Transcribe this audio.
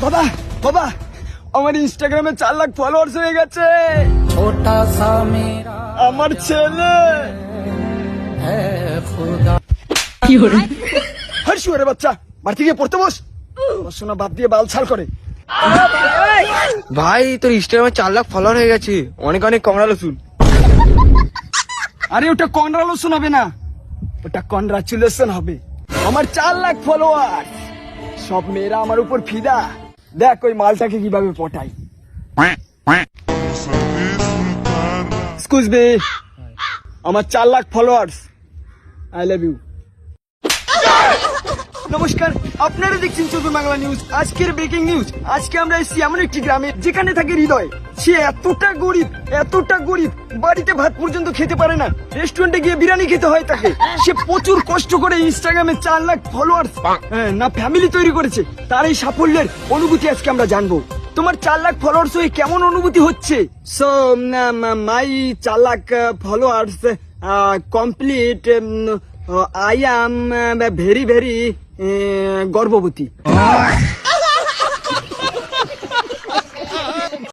বাবা বাবা আমার ইনস্টাগ্রামে 4 লাখ ফলোয়ার্স হয়ে গেছে। छोटा सा मेरा আমার ছেলে है खुदा। হার শুয়ারে বাচ্চা, বাড়ি গিয়ে পড়তে বস। পড়াশোনা বাদ দিয়ে বাল ছাল করে। ভাই তোর ইনস্টাগ্রামে 4 লাখ ফলোয়ার হয়ে গেছে, অনেক অনেক কংগ্রাচুলেশন। আরে ওটা কংগ্রাচুলেশন হবে না, ওটা কংগ্রাচুলেশন হবে। আমার 4 লাখ ফলোয়ার, সব মেয়েরা আমার উপর ফিদা। দেখ ওই মালটাকে কিভাবে পটাই। এক্সকিউজ মি, আমার 4 lakh followers, I love you. নমস্কার, আপনারা দেখছেন 14 বাংলা নিউজ। আজকের ব্রেকিং নিউজ। আজকে আমরা এসেছি এমন একটি গ্রামে যেখানে থাকে হৃদয়। সে এতটা গরিব বাড়িতে ভাত পর্যন্ত খেতে পারে না, রেস্টুরেন্টে গিয়ে বিরিয়ানি খেতে হয় তাকে। সে প্রচুর কষ্ট করে ইনস্টাগ্রামে 4 লাখ ফলোয়ার্স না ফ্যামিলি তৈরি করেছে। তার এই সাফল্যের অনুভূতি আজকে আমরা জানবো। তোমার 4 লাখ ফলোয়ার্স হয়ে কেমন অনুভূতি হচ্ছে? So my 4 lakh followers complete, I am very very গর্ভবতী।